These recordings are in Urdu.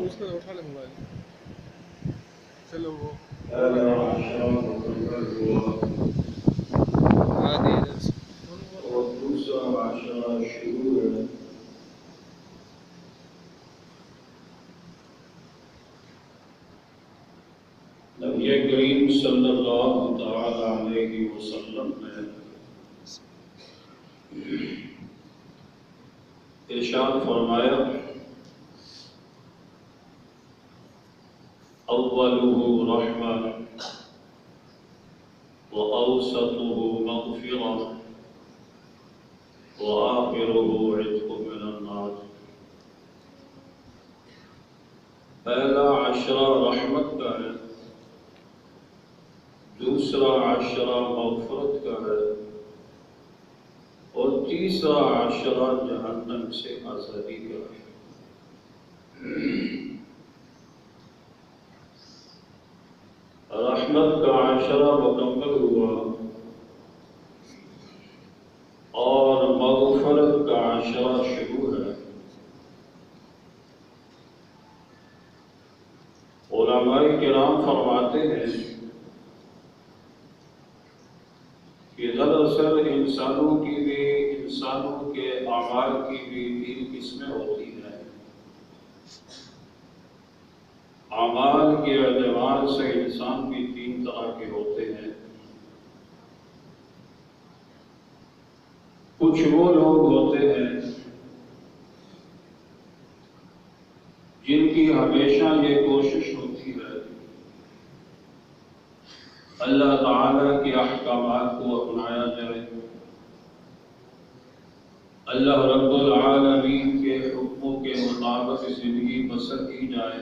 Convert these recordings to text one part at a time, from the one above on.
اس کا اٹھا لے موبائل چلو وہ اور دوسرا معاشرہ شروع ہے. نبی کریم صلی اللہ تعالی علیہ وسلم نے ارشاد فرمایا اولہ رحمہ واوسطہ مغفرہ وآخرہ عتق من النار. پہلا عشرہ رحمت کا ہے، دوسرا عشرہ مغفرت کا ہے، اور تیسرا عشرہ جہنم سے آزادی کا ہے. رحمت کا عشرہ مکمل ہوا اور مغفرت کا عشرہ شروع ہے. علماء کرام فرماتے ہیں کہ دراصل انسانوں کے اعمال کی بھی 3 قسمیں ہوتی ہیں. اعمال کے اعتبار سے انسان بھی 3 طرح کے ہوتے ہیں. کچھ وہ لوگ ہوتے ہیں جن کی ہمیشہ یہ کوشش ہوتی ہے اللہ تعالی کے احکامات کو اپنایا جائے، اللہ رب العالمین کے حکموں کے مطابق زندگی بسر کی جائے،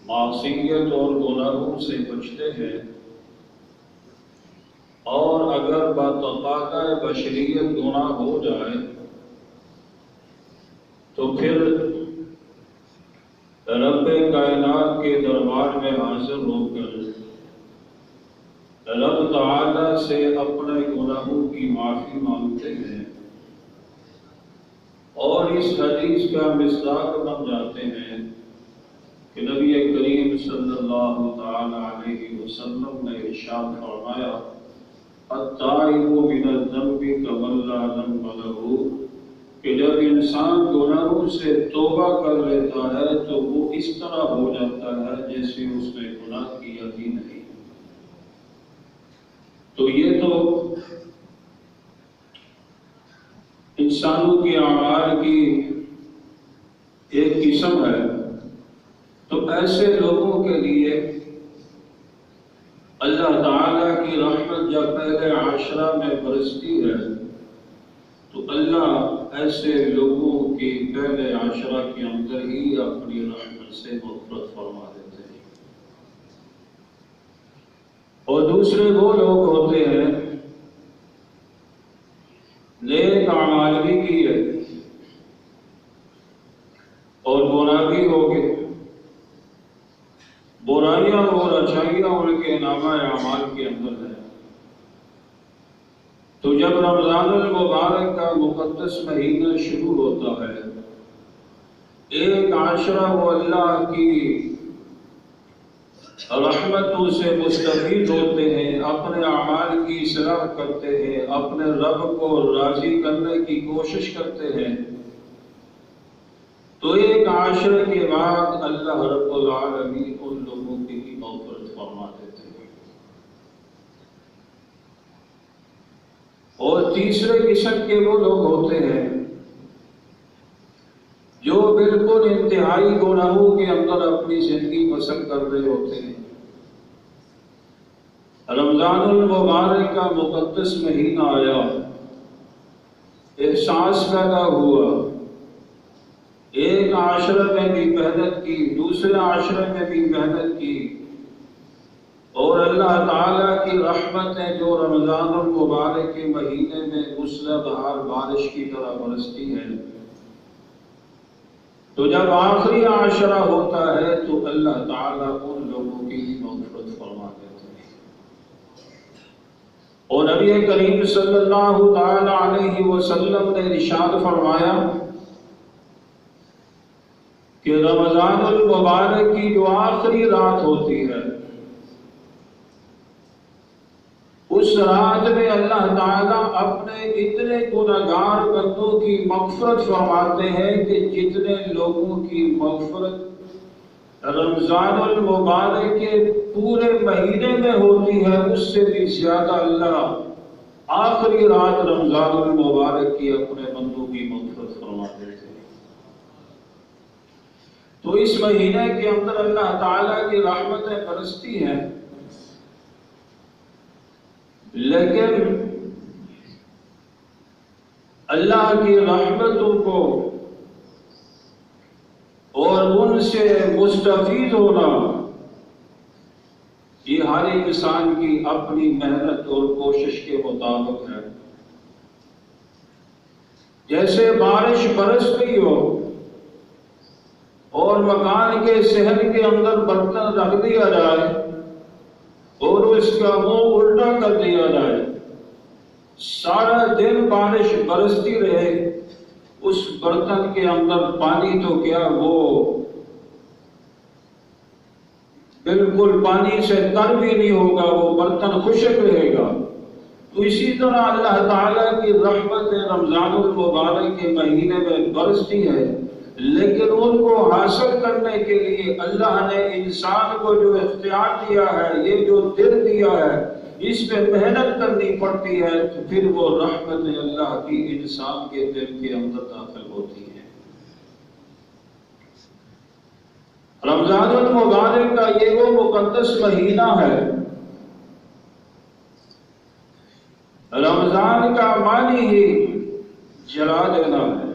معصیت اور گناہوں سے بچتے ہیں، اور اگر بتقاضۂ بشریت گناہ ہو جائے تو پھر رب کائنات کے دربار میں حاضر ہو کر رب تعالی سے اپنے گناہوں کی معافی مانگتے ہیں، اور اس حدیث کا مصداق بن جاتے ہیں کہ نبی کریم صلی اللہ تعالی علیہ وسلم نے ارشاد فرمایا التائب من الذنب کمن لا ذنب لہ، کہ جب انسان گناہوں سے توبہ کر لیتا ہے تو وہ اس طرح ہو جاتا ہے جیسے اس نے گناہ کیا ہی نہیں. تو یہ تو انسانوں کے اعمال کی ایک قسم ہے. تو ایسے لوگوں کے لیے اللہ تعالیٰ کی رحمت جب پہلے عشرہ میں برستی ہے تو اللہ ایسے لوگوں کی پہلے عشرہ کے اندر ہی اپنی رحمت سے مغفرت فرما دیتے ہیں. اور دوسرے وہ لوگ ہوتے ہیں نیک اعمال بھی کیے اور گناہ بھی ہو گئے، برائیاں اور اچھائیاں ان کے نامہ اعمال کے اندر ہے. تو جب رمضان المبارک کا مقدس مہینہ شروع ہوتا ہے، ایک عشرہ وہ اللہ کی رحمتوں سے مستفید ہوتے ہیں، اپنے اعمال کی اصلاح کرتے ہیں، اپنے رب کو راضی کرنے کی کوشش کرتے ہیں. تو ایک عشرے کے بعد اللہ رب العالمین ان لوگوں کی مغفرت فرما دیتے ہیں. اور تیسرے قسم کے وہ لوگ ہوتے ہیں جو بالکل انتہائی گناہوں کے اندر اپنی زندگی بسر کر رہے ہوتے ہیں. رمضان المبارک کا مقدس مہینہ آیا، احساس پیدا ہوا، ایک عشرے میں بھی محنت کی، دوسرے عشرے میں بھی محنت کی، اور اللہ تعالیٰ کی رحمتیں جو رمضان المبارک کے مہینے میں موسلادھار بارش کی طرح برستی ہیں، تو جب آخری عشرہ ہوتا ہے تو اللہ تعالیٰ ان لوگوں کی مغفرت فرما دیتے ہیں. اور نبی کریم صلی اللہ تعالی علیہ وسلم نے ارشاد فرمایا کہ رمضان المبارک کی جو آخری رات ہوتی ہے، اس رات میں اللہ تعالیٰ اپنے اتنے گنہگار بندوں کی مغفرت فرماتے ہیں کہ جتنے لوگوں کی مغفرت رمضان المبارک کے پورے مہینے میں ہوتی ہے، اس سے بھی زیادہ اللہ آخری رات رمضان المبارک کی اپنے بندوں کی مغفرت فرما دیتے ہیں۔ تو اس مہینے کے اندر اللہ تعالیٰ کی رحمتیں برستی ہیں، لیکن اللہ کی رحمتوں کو اور ان سے مستفید ہونا یہ ہر انسان کی اپنی محنت اور کوشش کے مطابق ہے۔ جیسے بارش برس رہی ہو اور مکان کے صحن کے اندر برتن رکھ دیا جائے اور اس کا منہ الٹا کر دیا جائے، سارا دن بارش برستی رہے، اس برتن کے اندر پانی تو کیا وہ بالکل پانی سے تر بھی نہیں ہوگا، وہ برتن خشک رہے گا۔ تو اسی طرح اللہ تعالیٰ کی رحمت رمضان المبارک کے مہینے میں برستی ہے، لیکن ان کو حاصل کرنے کے لیے اللہ نے انسان کو جو اختیار دیا ہے، یہ جو دل دیا ہے، اس پہ محنت کرنی پڑتی ہے، تو پھر وہ رحمت اللہ کی انسان کے دل کے اندر داخل ہوتی ہے۔ رمضان المبارک کا یہ وہ مقدس مہینہ ہے۔ رمضان کا معنی ہی جلا دینا ہے،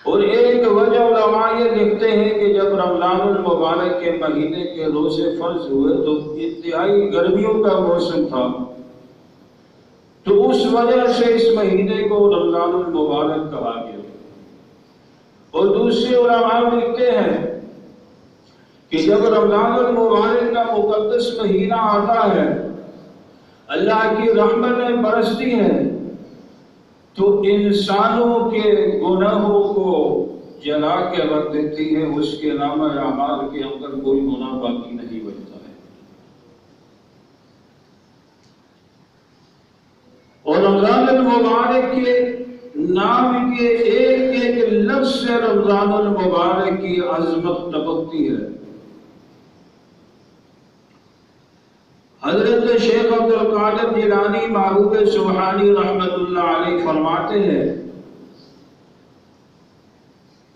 اور ایک وجہ علماء یہ لکھتے ہیں کہ جب رمضان المبارک کے مہینے کے روزے فرض ہوئے تو انتہائی گرمیوں کا موسم تھا، تو اس وجہ سے اس مہینے کو رمضان المبارک کہا گیا۔ اور دوسرے علماء لکھتے ہیں کہ جب رمضان المبارک کا مقدس مہینہ آتا ہے، اللہ کی رحمتیں برستی ہیں، تو انسانوں کے گناہوں کو جلا کے رکھ دیتی ہے، اس کے نامہ اعمال کے اندر کوئی گناہ باقی نہیں بچتا ہے۔ اور رمضان المبارک کے نام کے ایک ایک لفظ سے رمضان المبارک کی عظمت ٹپکتی ہے۔ حضرت شیخ عبد القادر جیلانی معروف سبحانی رحمت اللہ علیہ فرماتے ہیں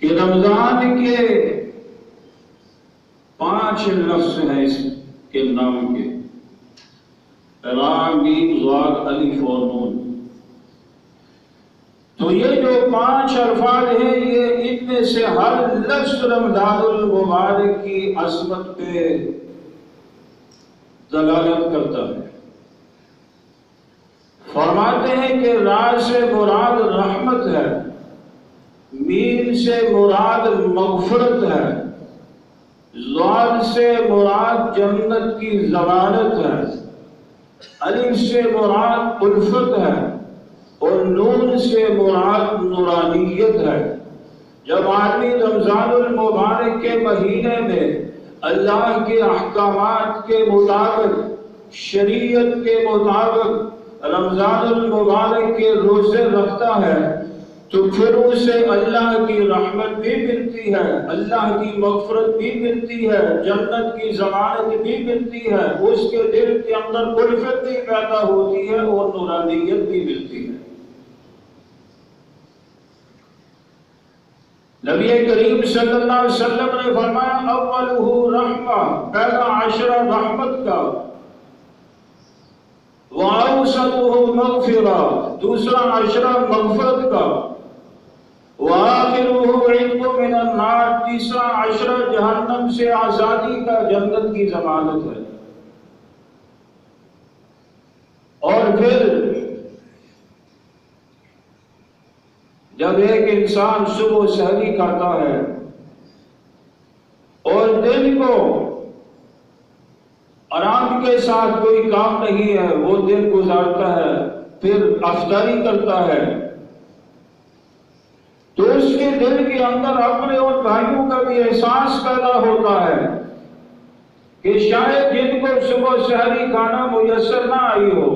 کہ رمضان کے 5 لفظ ہیں اس کے نام کے، را میم ضاد الف اور نون۔ تو یہ جو 5 الفاظ ہیں، یہ ان میں سے ہر لفظ رمضان المبارک کی عظمت پہ دلالت کرتا ہے۔ فرماتے ہیں کہ را سے مراد رحمت ہے، میم سے مراد مغفرت ہے، ضاد سے مراد جنت کی ضمانت ہے، الف سے مراد الفت ہے، اور نون سے مراد نورانیت ہے۔ جب آدمی رمضان المبارک کے مہینے میں اللہ کے احکامات کے مطابق، شریعت کے مطابق رمضان المبارک کے روزے رکھتا ہے، تو پھر اسے اللہ کی رحمت بھی ملتی ہے، اللہ کی مغفرت بھی ملتی ہے، جنت کی ضمانت بھی ملتی ہے، اس کے دل کے اندر الفت بھی پیدا ہوتی ہے اور نورانیت بھی ملتی ہے۔ نبی کریم صلی اللہ علیہ وسلم نے فرمایا اولہ رحمہ، پہلا عشرہ رحمت کا، وَأَوْسَطُهُ مغفرہ، دوسرا عشرہ مغفرت کا، وَآخِرُهُ عِتْقٌ مِنَ النَّارِ، تیسرا عشرہ جہنم سے آزادی کا، جنت کی ضمانت ہے۔ اور پھر جب ایک انسان صبح سحری کرتا ہے اور دن کو آرام کے ساتھ کوئی کام نہیں ہے، وہ دن گزارتا ہے، پھر افطاری کرتا ہے، تو اس کے دل کے اندر اپنے اور بھائیوں کا بھی احساس پیدا ہوتا ہے کہ شاید جن کو صبح سحری کھانا میسر نہ آئی ہو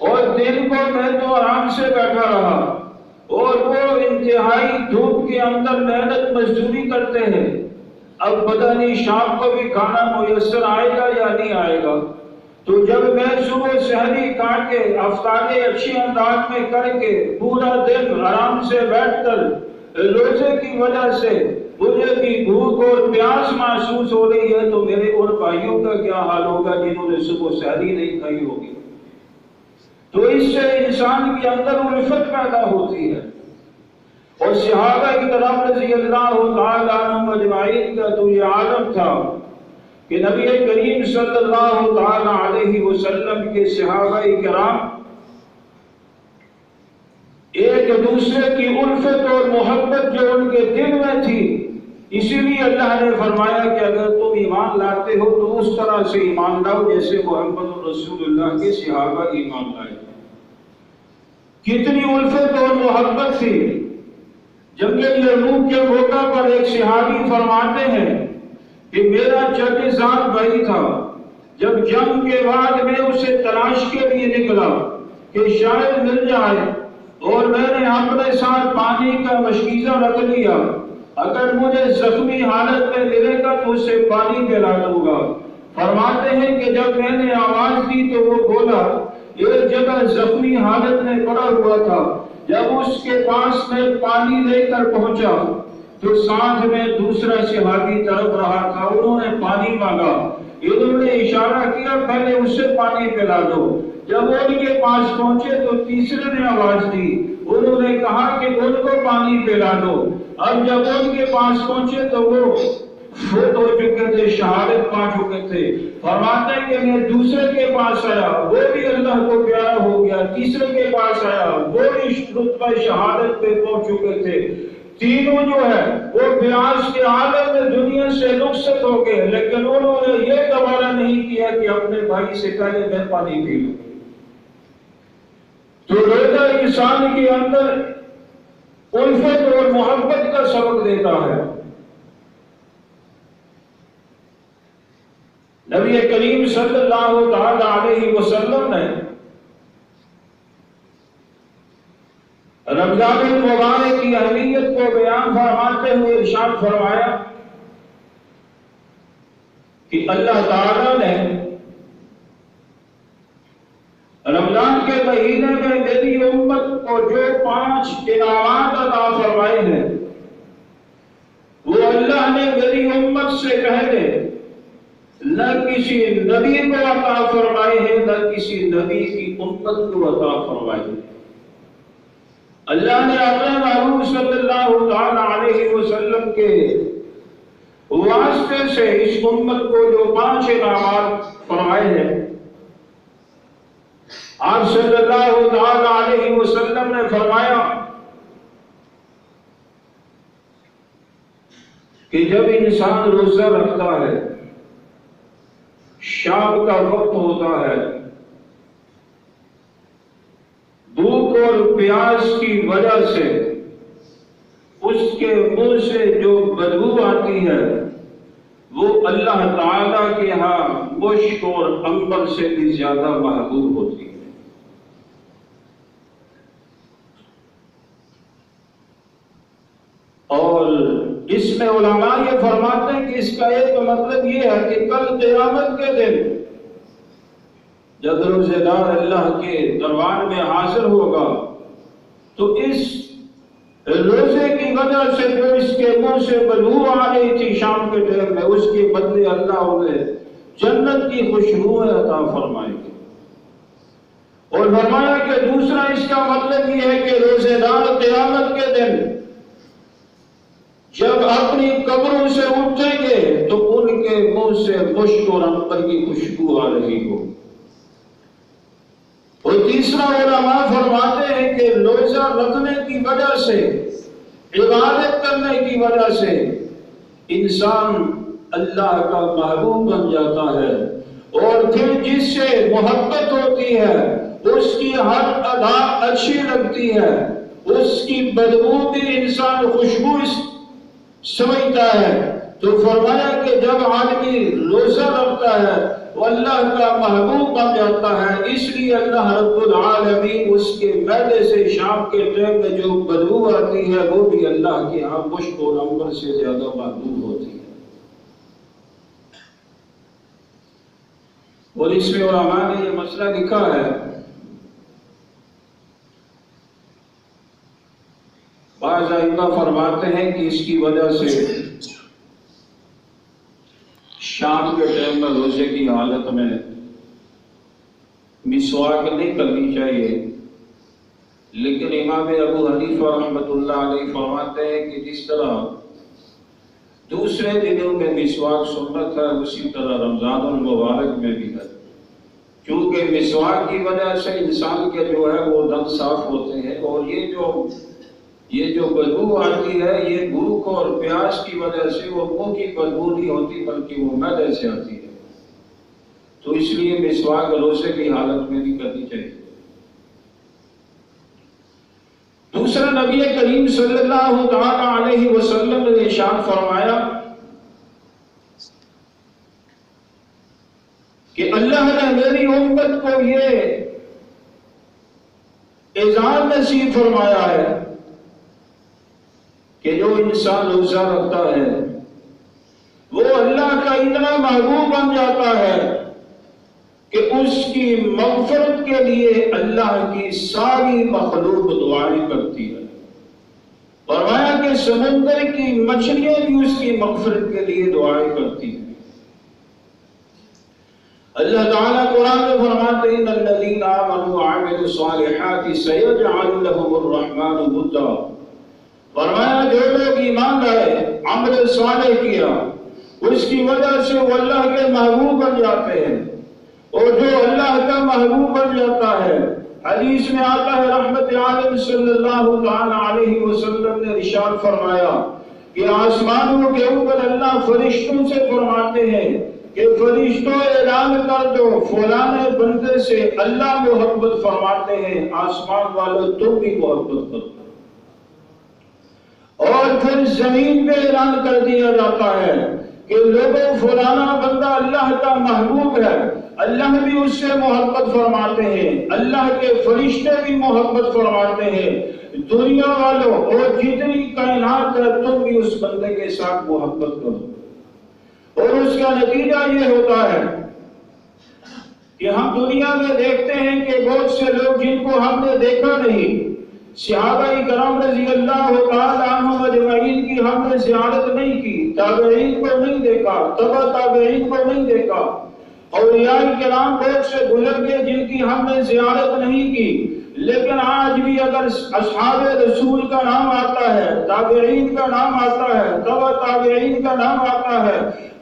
اور دن کو میں تو آرام سے بیٹھا رہا اور وہ انتہائی دھوپ کے اندر محنت مزدوری کرتے ہیں، اب پتہ نہیں شام کو بھی کھانا میسر آئے گا یا نہیں آئے گا۔ تو جب میں صبح سحری کھا کے افطاریں اچھی انداز میں کر کے پورا دن آرام سے بیٹھ کر روزے کی وجہ سے مجھے بھی بھوک اور پیاس محسوس ہو رہی ہے، تو میرے اور بھائیوں کا کیا حال ہوگا جنہوں نے صبح سحری نہیں کھائی ہوگی؟ تو اس سے انسان کے اندر الفت پیدا ہوتی ہے۔ اور صحابہ کرام رضی اللہ تعالیٰ عنہم اجمعین کا تو یہ عالم تھا کہ نبی کریم صلی اللہ تعالیٰ علیہ وسلم کے صحابہ کرام ایک دوسرے کی الفت اور محبت جو ان کے دل میں تھی، اسی لیے اللہ نے فرمایا کہ اگر تم ایمان لاتے ہو تو اس طرح سے ایمان لاؤ جیسے محمد رسول اللہ کے صحابہ ایمان لائے۔ کتنی الفت اور محبت تھی۔ جنگ یرموک کے موقع پر ایک صحابی فرماتے ہیں کہ میرا چچا زاد بھائی تھا، جب جنگ کے بعد میں اسے تلاش کے لیے نکلا کہ شاید مل جائے، اور میں نے اپنے ساتھ پانی کا مشکیزہ رکھ لیا، اگر مجھے زخمی حالت میں ملے گا تو اسے پانی پلا دوں گا۔ فرماتے ہیں کہ جب میں نے آواز دی تو وہ بولا، ایک جگہ زخمی حالت میں پڑا ہوا تھا، جب اس کے پاس میں پانی لے کر پہنچا تو ساتھ میں دوسرا صحابی تڑپ رہا تھا، انہوں نے پانی مانگا، انہوں نے اشارہ کیا پہلے اسے پانی پلا دو۔ جب وہ ان کے پاس پہنچے تو تیسرے نے آواز دی، انہوں نے کہا کہ ان کو پانی پلا دو۔ اب جب ان کے پاس پہنچے تو وہ فوت ہو چکے تھے، شہادت پا چکے تھے۔ فرماتے ہیں کہ میں دوسرے کے پاس آیا، وہ بھی اللہ کو پیارا ہو گیا، تیسرے کے پاس آیا، وہ بھی رتبہ شہادت پہ پہنچ چکے تھے۔ تینوں جو ہے وہ پیاس کے عالم میں دنیا سے رخصت ہو گئے، لیکن انہوں نے یہ گوارا نہیں کیا کہ اپنے بھائی سے پہلے میں پانی پی لوں۔ تو روزہ انسان کے اندر الفت اور محبت کا سبق دیتا ہے۔ نبی کریم صلی اللہ تعالی علیہ وسلم نے رمضان المبارک کی اہمیت کو بیان فرماتے ہوئے ارشاد فرمایا کہ اللہ تعالی نے رمضان کے مہینے میں میری امت کو جو 5 انعامات عطا فرمائے ہیں، وہ اللہ نے میری امت سے پہلے نہ کسی نبی کو عطا فرمائے ہیں، نہ کسی نبی کی امت کو عطا فرمائے ہیں۔ اللہ نے اپنے محبوب صلی اللہ تعالی علیہ وسلم کے واسطے سے اس امت کو جو 5 انعامات فرمائے ہیں، آپ صلی اللہ تعالی علیہ وسلم نے فرمایا کہ جب انسان روزہ رکھتا ہے، شام کا وقت ہوتا ہے، بھوک اور پیاس کی وجہ سے اس کے منہ سے جو بدبو آتی ہے وہ اللہ تعالیٰ کے ہاں مشک اور عنبر سے بھی زیادہ محبوب ہوتی ہے۔ اور اس میں علماء یہ فرماتے ہیں کہ اس کا ایک مطلب یہ ہے کہ کل قیامت کے دن جب روزہ دار اللہ کے دربار میں حاضر ہوگا تو اس روزے کی وجہ سے جو اس کے منہ سے بدبو آ رہی تھی شام کے ٹائم میں، اس کے بدلے اللہ انہیں جنت کی خوشبوئیں عطا فرمائے گے۔ اور فرمایا کہ دوسرا اس کا مطلب یہ ہے کہ روزے دار قیامت کے دن جب اپنی قبروں سے اٹھیں گے تو ان کے منہ سے مشک اور عنبر کی خوشبو آ رہی ہو۔ اور تیسرا علماء فرماتے ہیں کہ روزہ رکھنے کی وجہ سے، عبادت کرنے کی وجہ سے انسان اللہ کا محبوب بن جاتا ہے، اور پھر جس سے محبت ہوتی ہے اس کی ہر ادا اچھی لگتی ہے، اس کی بدبو بھی انسان خوشبو سمجھتا ہے۔ تو فرمایا کہ جب آدمی روزہ رکھتا ہے وہ اللہ کا محبوب بن جاتا ہے، اس لیے اللہ رب العالمین اس کے معدے سے شام کے ٹائم میں جو بدبو آتی ہے وہ بھی اللہ کے ہاں مشک اور عنبر سے زیادہ محبوب ہوتی ہے۔ اور اس میں علماء نے یہ مسئلہ لکھا ہے، بعض ائمہ فرماتے ہیں کہ اس کی وجہ سے شام کے ٹائم میں روزے کی حالت میں مسواک نہیں کرنی چاہیے، لیکن امام ابو حنیفہ رحمۃ اللہ علیہ فرماتے ہیں کہ جس طرح دوسرے دنوں میں مسواک سنت ہے اسی طرح رمضان المبارک میں بھی ہے، کیونکہ مسواک کی وجہ سے انسان کے جو ہے وہ دند صاف ہوتے ہیں، اور یہ جو بدبو آتی ہے یہ بھوک اور پیاس کی وجہ سے وہ منہ کی بدبو نہیں ہوتی بلکہ وہ معدے سے آتی ہے، تو اس لیے مسواک روزے کی حالت میں بھی کرنی چاہیے۔ دوسرا، نبی کریم صلی اللہ تعالی علیہ وسلم نے ارشاد فرمایا کہ اللہ نے میری امت کو یہ اعزاز نصیب فرمایا ہے کہ جو انسان روزہ رکھتا ہے وہ اللہ کا اتنا محبوب بن جاتا ہے کہ اس کی مغفرت کے لیے اللہ کی ساری مخلوق دعائیں کرتی ہے۔ فرمایا کہ سمندر کی مچھلیاں بھی اس کی مغفرت کے لیے دعائیں کرتی ہیں۔ اللہ تعالیٰ قرآن میں فرماتے ہیں ان الذین آمنوا وعملوا الصالحات سیجعل لهم الرحمن ودا۔ فرمایا جو لوگ ایمان لائے، عمل صالح کیا، اس کی وجہ سے وہ اللہ کے محبوب بن جاتے ہیں، اور جو اللہ کا محبوب بن جاتا ہے، حدیث میں آتا ہے رحمت عالم صلی اللہ تعالی علیہ وسلم نے ارشاد فرمایا کہ آسمانوں کے اوپر اللہ فرشتوں سے فرماتے ہیں کہ فرشتوں اعلان کر دو فلاں بندے سے اللہ محبت فرماتے ہیں، آسمان والوں تم بھی محبت کرو۔ اور پھر زمین پہ اعلان کر دیا جاتا ہے کہ لوگوں فلانا بندہ اللہ کا محبوب ہے، اللہ بھی اس سے محبت فرماتے ہیں، اللہ کے فرشتے بھی محبت فرماتے ہیں، دنیا والوں اور جتنی کائنات ہے تم بھی اس بندے کے ساتھ محبت کرو۔ اور اس کا نتیجہ یہ ہوتا ہے کہ ہم دنیا میں دیکھتے ہیں کہ بہت سے لوگ جن کو ہم نے دیکھا نہیں، صحابہ کرام رضی اللہ تعالی عنہم اجمعین کی ہم نے زیارت نہیں کی، تابعین کو نہیں دیکھا، تبع تابعین کو نہیں دیکھا، اولیاء کرام بہت سے گزر گئے جن کی ہم نے زیارت نہیں کی، لیکن آج بھی اگر اصحاب رسول کا نام آتا ہے، تابعین کا نام آتا ہے، تبع تابعین کا نام آتا ہے،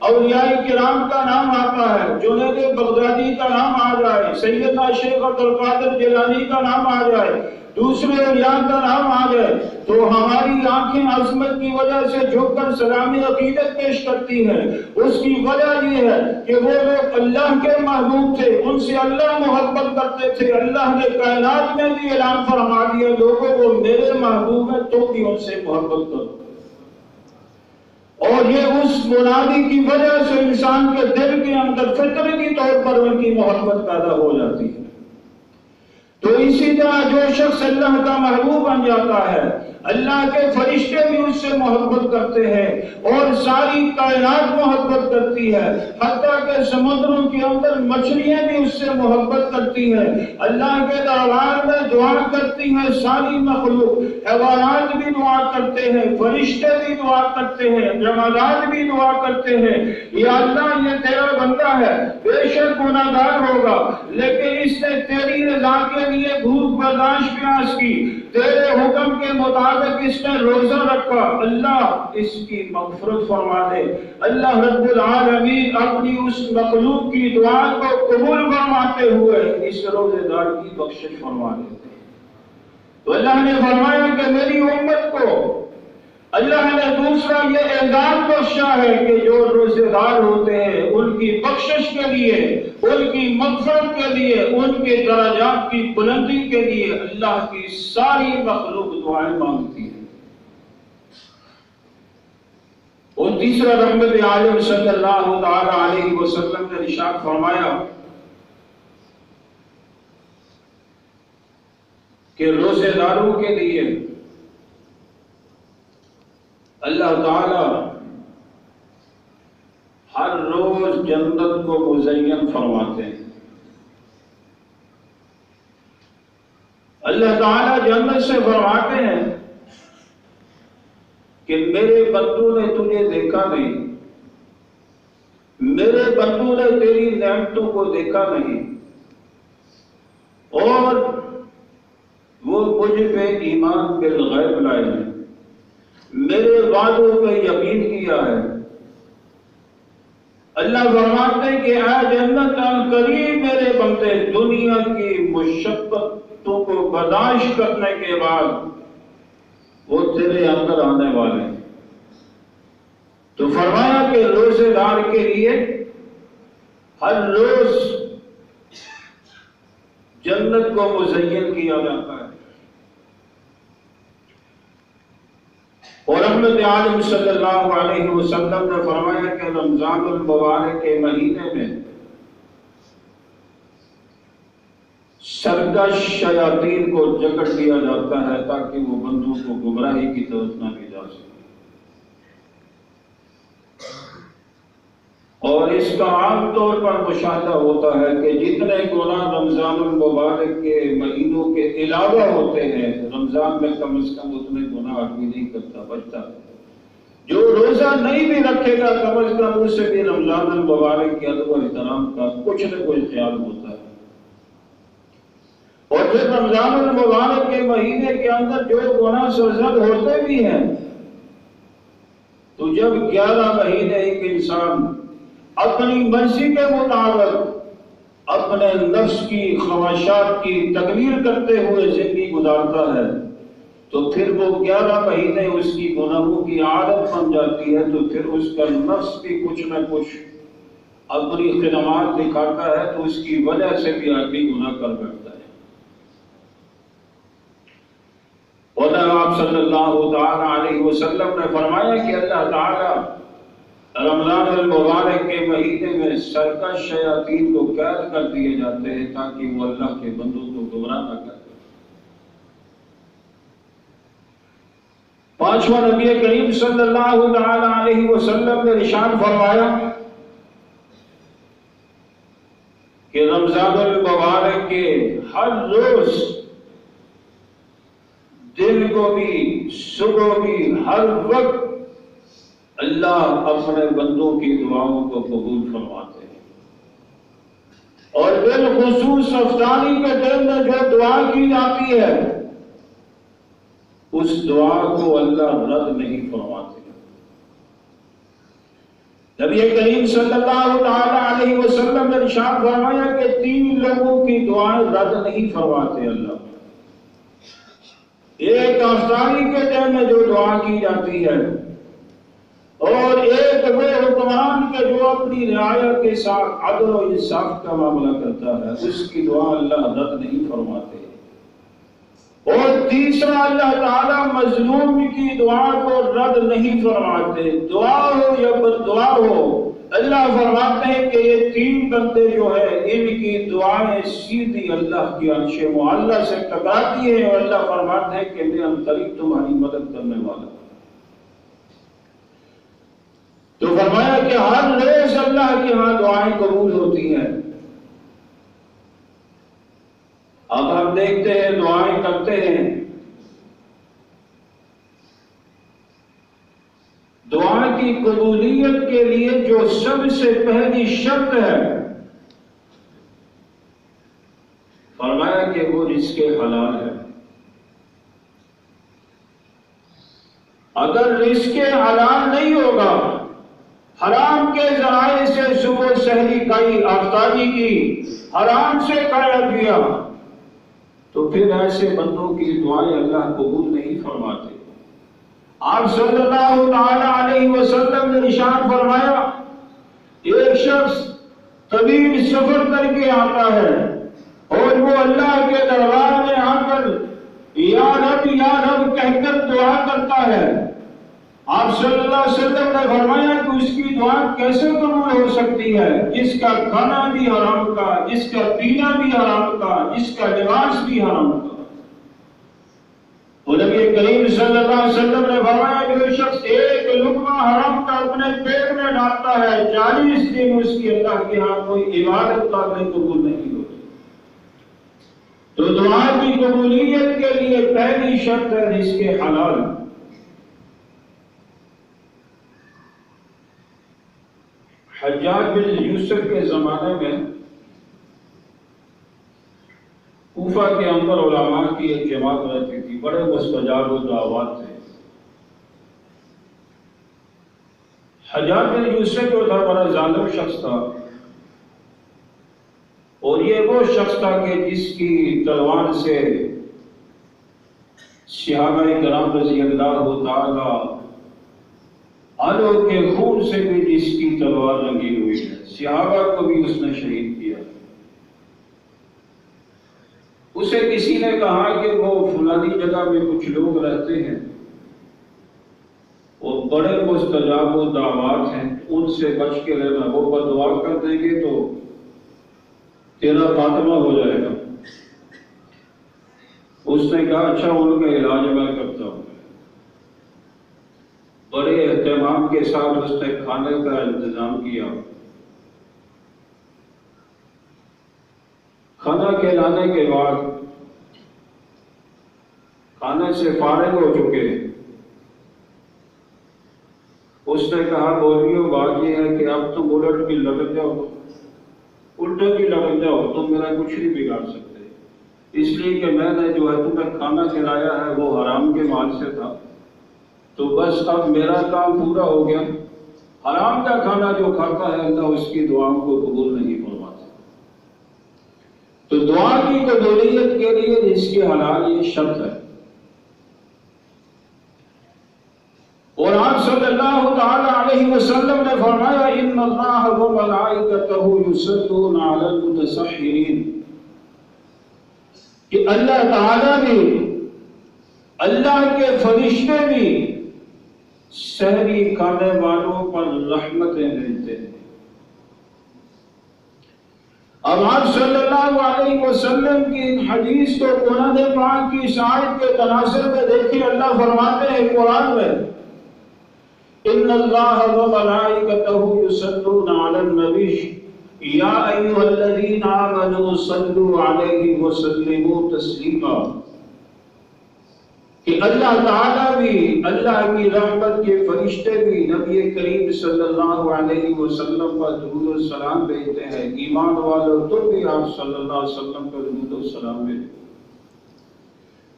اولیاء کرام کا نام آتا ہے، جنید بغدادی کا نام آ جائے، سیدنا شیخ عبد القادر جیلانی کا نام آ جائے، دوسرے اولیاء کا نام آ جائے، تو ہماری آنکھیں عظمت کی وجہ سے جھک کر سلامی عقیدت پیش کرتی ہیں۔ اس کی وجہ یہ ہے کہ وہ لوگ اللہ کے محبوب تھے، ان سے اللہ محبت کرتے تھے، اللہ نے کائنات میں بھی اعلان فرما دیا لوگوں کو میرے محبوب ہیں تم بھی ان سے محبت کرو۔ اور یہ اس منادی کی وجہ سے انسان کے دل کے اندر فطرتی طور پر ان کی محبت پیدا ہو جاتی ہے۔ تو اسی طرح جو شخص اللہ کا محبوب بن جاتا ہے، اللہ کے فرشتے بھی اس سے محبت کرتے ہیں اور ساری کائنات محبت کرتی ہے، حتیٰ کہ سمندروں کے اندر مچھلیاں بھی اس سے محبت کرتی ہیں، اللہ کے دربار میں دعا کرتی ہیں ساری مخلوق، حیوانات بھی دعا کرتے ہیں، فرشتے بھی دعا کرتے ہیں، جمادات بھی دعا کرتے ہیں، یا اللہ یہ تیرا بندہ ہے، بے شک گناہگار ہوگا لیکن اس نے تیری رضا کے لیے بھوک برداشت پیاس کی، تیرے حکم کے مطابق اس نے روزہ رکھا، اللہ اس کی مغفرت فرما دے۔ اللہ رب العالمین اپنی اس مخلوق کی دعا کو قبول فرماتے ہوئے اس روزے دار کی بخشش فرما دیتے۔ تو اللہ نے فرمایا کہ میری امت کو اللہ نے دوسرا یہ اعزاز بخشا ہے کہ جو روزے دار ہوتے ہیں ان کی بخشش کے لیے، ان کی مغفرت کے لیے، ان کے درجات کی بلندی کے لیے اللہ کی ساری مخلوق دعائیں مانگتی ہے۔ اور تیسرا رحمت عالم صلی اللہ تعالی علیہ وسلم نے ارشاد فرمایا کہ روزے داروں کے لیے اللہ تعالی ہر روز جنت کو مزین فرماتے ہیں۔ اللہ تعالی جنت سے فرماتے ہیں کہ میرے بندوں نے تجھے دیکھا نہیں، میرے بندوں نے تیری نعمتوں کو دیکھا نہیں، اور وہ مجھ پہ ایمان بالغیب لائے ہیں، میرے وعدوں پہ یقین کیا ہے۔ اللہ فرماتے ہیں کہ اے جنت ان قریب میرے بندے دنیا کی مشقتوں کو برداشت کرنے کے بعد وہ تیرے اندر آنے والے ہیں۔ تو فرمایا کہ روزے دار کے لیے ہر روز جنت کو مزین کیا جاتا ہے۔ اور رحمت عالم صلی اللہ علیہ وسلم نے فرمایا کہ رمضان المبارک کے مہینے میں سرکش شیاطین کو جکڑ دیا جاتا ہے تاکہ وہ بندوں کو گمراہی کی طرف نہ لے جا سکے۔ اور اس کا عام طور پر مشاہدہ ہوتا ہے کہ جتنے گناہ رمضان المبارک کے مہینوں کے علاوہ ہوتے ہیں، رمضان میں کم از کم اتنے گناہ آدمی نہیں کرتا، بچتا ہے۔ جو روزہ نہیں بھی رکھے گا کم از کم اس سے بھی رمضان المبارک کے ادب و احترام کا کچھ نہ کچھ خیال ہوتا ہے۔ اور پھر رمضان المبارک کے مہینے کے اندر جو گناہ سرزد ہوتے بھی ہیں، تو جب 11 مہینے ایک انسان اپنی مرضی کے مطابق اپنے نفس کی خواہشات کی تکمیل کرتے ہوئے زندگی گزارتا ہے، تو پھر وہ 11 مہینے اس کی گناہوں کی عادت بن جاتی ہے، تو پھر اس کا نفس بھی کچھ نہ کچھ اپنی خدمات دکھاتا ہے، تو اس کی وجہ سے بھی آدمی گناہ کر بیٹھتا ہے۔ اور آپ صلی اللہ تعالی علیہ وسلم نے فرمایا کہ اللہ تعالی رمضان المبارک کے مہینے میں سرکش شیاطین کو قید کر دیے جاتے ہیں تاکہ وہ اللہ کے بندوں کو گمراہ نہ کرے۔ پانچواں نبی کریم صلی اللہ تعالی علیہ وسلم نے ارشاد فرمایا کہ رمضان المبارک کے ہر روز دن کو بھی صبح بھی ہر وقت اللہ اپنے بندوں کی دعاؤں کو قبول فرماتے ہیں، اور بالخصوص افطاری کے دن میں جو دعا کی جاتی ہے اس دعا کو اللہ رد نہیں فرماتے۔ نبی کریم صلی اللہ تعالی علیہ وسلم نے ارشاد فرمایا کہ 3 لوگوں کی دعائیں رد نہیں فرماتے اللہ۔ ایک افطاری کے دن میں جو دعا کی جاتی ہے، اور ایک وہ حکمران کے جو اپنی رعایا کے ساتھ عدل و انصاف کا معاملہ کرتا ہے، اس کی دعا اللہ رد نہیں فرماتے۔ اور تیسرا اللہ تعالیٰ مظلوم کی دعا کو رد نہیں فرماتے، دعا ہو یا بد دعا ہو، اللہ فرماتے ہیں کہ یہ 3 بندے جو ہیں ان کی دعائیں سیدھی اللہ کی عرش معلیٰ سے ٹکراتی ہیں، اور اللہ فرماتے ہیں کہ میں عنقریب تمہاری مدد کرنے والا ہوں۔ تو فرمایا کہ ہر روز اللہ کی ہاں دعائیں قبول ہوتی ہیں۔ اب ہم دیکھتے ہیں، دعائیں کرتے ہیں، دعا کی قبولیت کے لیے جو سب سے پہلی شرط ہے، فرمایا کہ وہ رزق حلال ہے۔ اگر رزق حلال نہیں ہوگا، حرام کے ذرائع سے صبح سحری کھائی، افطاری کی، حرام سے کھایا پیا، تو پھر ایسے بندوں کی دعائیں اللہ قبول نہیں فرماتے۔ آپ صلی اللہ تعالی علیہ وسلم نے ارشاد فرمایا ایک شخص طویل سفر کر کے آتا ہے اور وہ اللہ کے دربار میں آ کر یا رب کہہ کر دعا کرتا ہے. آپ صلی اللہ علیہ وسلم نے فرمایا کہ اس کی دعا کیسے قبول ہو سکتی ہے جس کا کھانا بھی حرام کا، جس کا پینا بھی حرام کا، جس کا لباس بھی حرام کا. اور نبی کریم صلی اللہ علیہ وسلم نے فرمایا جو شخص ایک لقمہ حرام کا اپنے پیٹ میں ڈالتا ہے 40 دن اس کی اللہ کے ہاں کوئی عبادت قبول نہیں ہوتی. تو دعا کی قبولیت کے لیے پہلی شرط ہے جس کے حلال. حجاج بن یوسف کے زمانے میں کوفہ کے اندر علماء کی ایک جماعت رہتی تھی، بڑے مستجاب الدعوات تھے. حجاج بن یوسف جو تھا بڑا ظالم شخص تھا، اور یہ وہ شخص تھا کہ جس کی تلوار سے صحابہ کرام رضی اللہ تعالی عنہ کے خون سے بھی جس کی تلوار لگی ہوئی ہے، صحابہ کو بھی اس نے شہید کیا. اسے کسی نے کہا کہ وہ فلانی جگہ میں کچھ لوگ رہتے ہیں اور بڑے مستجاب الدعوات ہیں، ان سے بچ کے رہنا، وہ بددعا کر دیں گے تو تیرا خاتمہ ہو جائے گا. اس نے کہا اچھا ان کا علاج میں کرتا ہوں. بڑے اہتمام کے ساتھ اس نے کھانے کا انتظام کیا. کھانا کھلانے کے بعد کھانے سے فارغ ہو چکے اس نے کہا مولویوں بات یہ ہے کہ اب تم الٹ بھی لگ جاؤ، الٹے بھی لگ جاؤ، تم میرا کچھ نہیں بگاڑ سکتے، اس لیے کہ میں نے جو ہے تمہیں کھانا کھلایا ہے وہ حرام کے مال سے تھا، تو بس اب میرا کام پورا ہو گیا. حرام کا کھانا جو کھاتا ہے اللہ اس کی دعاؤں کو قبول نہیں فرماتا. تو دعا کی قبولیت کے لیے اس کے حلال یہ شرط ہے. اور آپ صلی اللہ تعالی علیہ وسلم نے فرمایا ان اللہ و ملائکتہ یصلون علی المتسحرین، کہ اللہ تعالی نے، اللہ کے فرشتے بھی سحری کھانے والوں پر رحمتیں بھیجتے ہیں. اب آپ صلی اللہ علیہ وسلم کی ان حدیث کو قرآن پاک کی اس آیت کے تناظر میں دیکھیں. اللہ فرماتے ہیں قرآن میں ان اللہ وملائکتہ یصلون علی النبی یا ایھا الذین آمنوا صلوا علیہ وسلموا تسلیما، کہ اللہ تعالیٰ بھی، اللہ کی رحمت کے فرشتے بھی نبی کریم صلی اللہ علیہ وسلم پر درود و سلام بھیجتے ہیں. ایمان والوں تم بھی آپ صلی اللہ علیہ وسلم پر درود و سلام بھیجتے.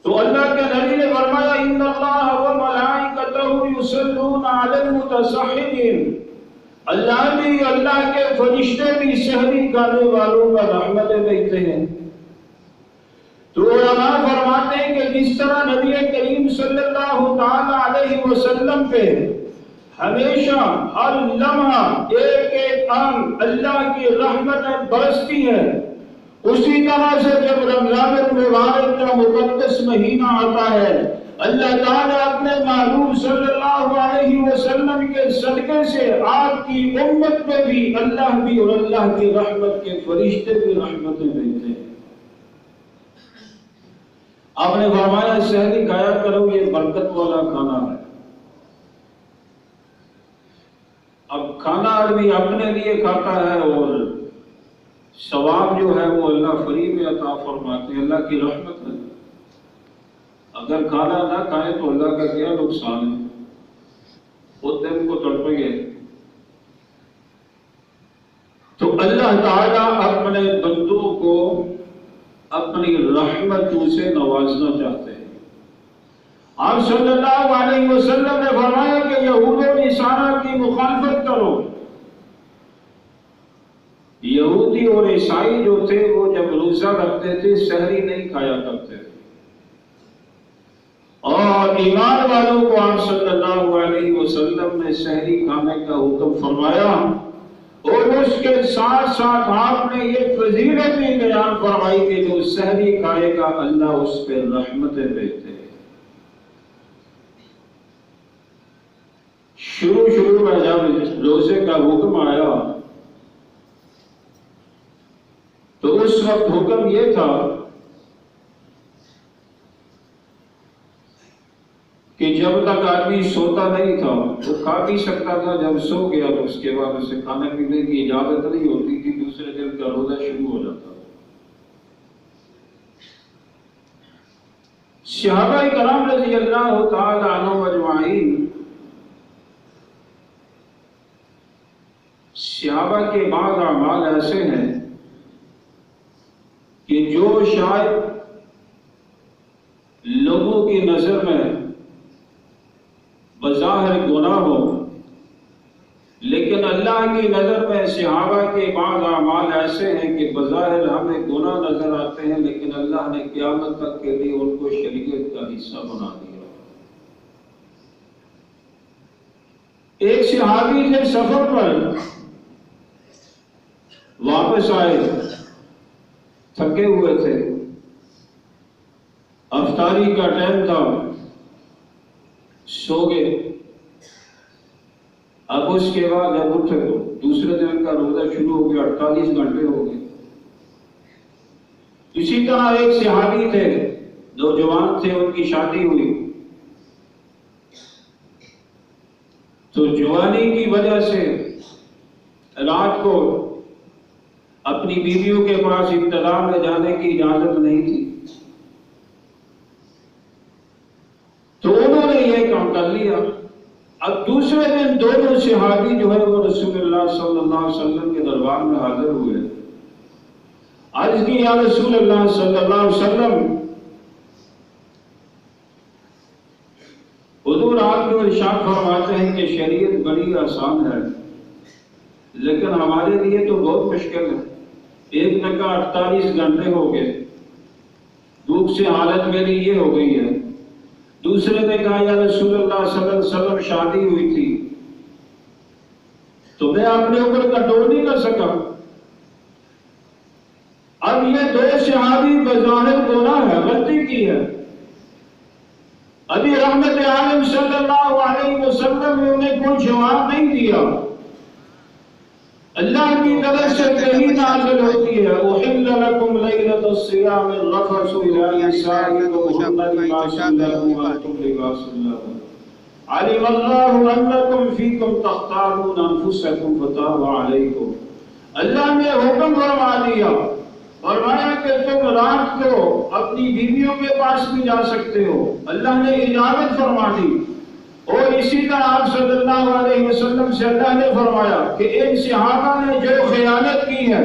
تو اللہ کے نبی نے فرمایا ان اللہ و ملائکتہ یصلون علی المتسحرین، اللہ بھی، اللہ کے فرشتے بھی سحری کھانے والوں پر رحمتیں بھیجتے ہیں. تو علماء فرماتے ہیں کہ جس طرح نبی کریم صلی اللہ تعالی علیہ وسلم پہ ہمیشہ ہر لمحہ ایک ایک آن اللہ کی رحمتیں برستی ہے، اسی طرح سے جب رمضان المبارک کا مقدس مہینہ آتا ہے اللہ تعالیٰ اپنے محبوب صلی اللہ علیہ وسلم کے صدقے سے آپ کی امت پہ بھی اللہ بھی اور اللہ کی رحمت کے فرشتے بھی رحمتیں بھیجتے ہیں. آپ نے فرمایا سحری کھایا کرو، یہ برکت والا کھانا ہے. اب کھانا آدمی اپنے لیے کھاتا ہے اور ثواب جو ہے وہ اللہ فری میں عطا فرماتے ہیں، اللہ کی رحمت ہے. اگر کھانا نہ کھائے تو اللہ کا کیا نقصان ہے، خود دن کو تڑپیں گے. تو اللہ تعالیٰ اپنے بندوں کو اپنی رحمتوں سے نوازنا چاہتے ہیں. آپ صلی اللہ علیہ وسلم نے فرمایا کہ یہود و نصارہ کی مخالفت کرو. یہودی اور عیسائی جو تھے وہ جب روزہ رکھتے تھے سحری نہیں کھایا کرتے تھے. اور ایمان والوں کو آپ صلی اللہ علیہ وسلم نے سحری کھانے کا حکم فرمایا، اور اس کے ساتھ ساتھ آپ نے یہ فضیلت بھی بیان فرمائی کہ جو سحری کھائے گا اللہ اس پہ رحمتیں بھیجتے ہیں۔ شروع میں جب روزے کا حکم آیا تو اس وقت حکم یہ تھا کہ جب تک آدمی سوتا نہیں تھا وہ کھا بھی سکتا تھا، جب سو گیا تو اس کے بعد اسے کھانے پینے کی اجازت نہیں ہوتی تھی، دوسرے دن کا روزہ شروع ہو جاتا تھا۔ صحابہ کرام رضی اللہ تعالی عنہم اجمعین، صحابہ کے بعض اعمال ایسے ہیں کہ جو شاید لوگوں کی نظر میں بظاہر گناہ ہو، لیکن اللہ کی نظر میں صحابہ کے بعض اعمال ایسے ہیں کہ بظاہر ہمیں گناہ نظر آتے ہیں، لیکن اللہ نے قیامت تک کے لیے ان کو شریعت کا حصہ بنا دیا۔ ایک صحابی تھے، سفر پر واپس آئے، تھکے ہوئے تھے، افطاری کا ٹائم تھا، سو گئے۔ اب اس کے بعد جب اٹھے تو دوسرے دن کا روزہ شروع ہو گیا، 48 گھنٹے ہو گئے۔ اسی طرح ایک صحابی تھے، نوجوان تھے، ان کی شادی ہوئی تو جوانی کی وجہ سے رات کو اپنی بیویوں کے پاس ابتدا میں جانے کی اجازت نہیں تھی، تو انہوں نے یہ کام کر لیا۔ اب دوسرے دن دونوں صحابی جو ہے وہ رسول اللہ صلی اللہ علیہ وسلم کے دربار میں حاضر ہوئے، عرض کی یا رسول اللہ صلی اللہ علیہ وسلم، حضور آپ جو ارشاد فرماتے ہیں کہ شریعت بڑی آسان ہے، لیکن ہمارے لیے تو بہت مشکل ہے، ایک دن کا 48 گھنٹے ہو گئے، بھوک سے حالت میری یہ ہو گئی ہے۔ دوسرے نے کہا یا رسول اللہ صلی اللہ علیہ وسلم شادی ہوئی تھی تو میں اپنے اوپر کنٹرول نہیں کر سکا۔ اب یہ دو صحابی بظاہر گناہ ہے، غلطی کی ہے، ابھی رحمت عالم صلی اللہ علیہ وسلم نے انہیں کوئی جواب نہیں دیا۔ اللہ کی طرف سے کہیں نازل ہوتی ہے احل لکم لیلۃ الصیام الرفث الی نسائکم هن لباس لکم وانتم لباس لہن علم اللہ انکم فیکم تختارون انفسکم فتاب علیکم۔ اللہ نے حکم فرما دیا، فرمایا کہ تم رات کو اپنی بیویوں کے پاس بھی جا سکتے ہو، اللہ نے اجازت فرما دی۔ اور اسی طرح آپ صلی اللہ علیہ وسلم سے اللہ نے فرمایا کہ ان صحابہ نے جو خیانت کی ہے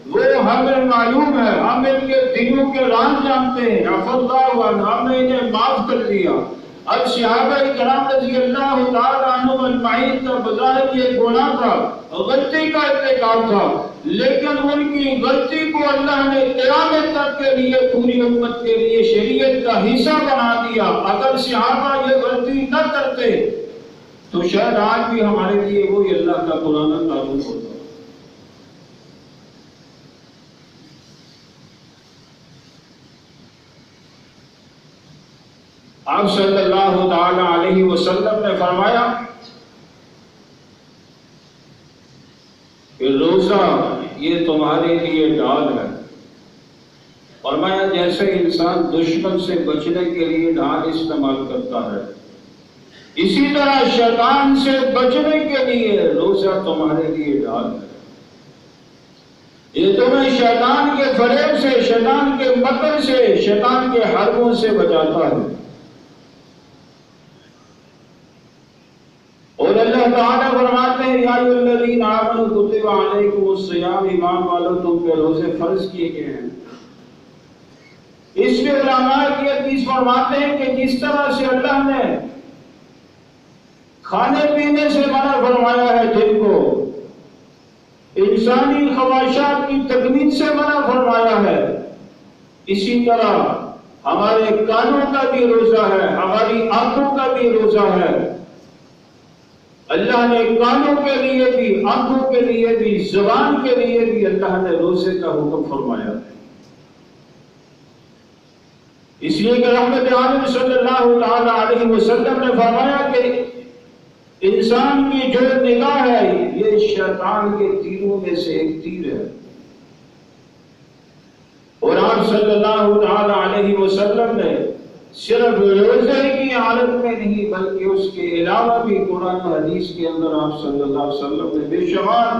وہ ہمیں معلوم ہے، ہم ان کے دلوں کے راز جانتے ہیں، عفو اللہ عنہ، ہم نے انہیں معاف کر دیا۔ اب صحابہ کرام رضی اللہ تعالیٰ عنہم اجمعین کا بظاہر یہ گناہ تھا، غلطی کا ارتکاب تھا، لیکن ان کی غلطی کو اللہ نے قیامت تک کے لیے پوری امت کے لیے شریعت کا حصہ بنا دیا۔ اگر صحابہ یہ غلطی نہ کرتے تو شاید آج بھی ہمارے لیے وہی اللہ کا قرآن قانون ہوتا۔ آپ صلی اللہ تعالی علیہ وسلم نے فرمایا کہ روزہ یہ تمہارے لیے ڈھال ہے، فرمایا جیسے انسان دشمن سے بچنے کے لیے ڈھال استعمال کرتا ہے، اسی طرح شیطان سے بچنے کے لیے روزہ تمہارے لیے ڈھال ہے۔ یہ تمہیں شیطان کے فریب سے، شیطان کے مکر سے، شیطان کے حربوں سے بچاتا ہے۔ اور اللہ تعالیٰ فرماتے ہیں یا ایھا الذین آمنوا کتب علیکم الصیام، ایمان والو تم پہ روزے فرض کیے گئے ہیں۔ اس میں علماء کی حدیث فرماتے ہیں کہ جس طرح سے اللہ نے کھانے پینے سے منع فرمایا ہے جن کو، انسانی خواہشات کی تکمیل سے منع فرمایا ہے، اسی طرح ہمارے کانوں کا بھی روزہ ہے، ہماری آنکھوں کا بھی روزہ ہے۔ اللہ نے کانوں کے لیے بھی، آنکھوں کے لیے بھی، زبان کے لیے بھی اللہ نے روزے کا حکم فرمایا ہے۔ اس لیے کہ رحمت عالم صلی اللہ تعالی علیہ وسلم نے فرمایا کہ انسان کی جو نگاہ ہے یہ شیطان کے تیروں میں سے ایک تیر ہے، اور آپ صلی اللہ تعالی علیہ وسلم نے صرف روزے کی حالت میں نہیں بلکہ اس کے علاوہ بھی قرآن و حدیث کے اندر آپ صلی اللہ علیہ وسلم نے بے شمار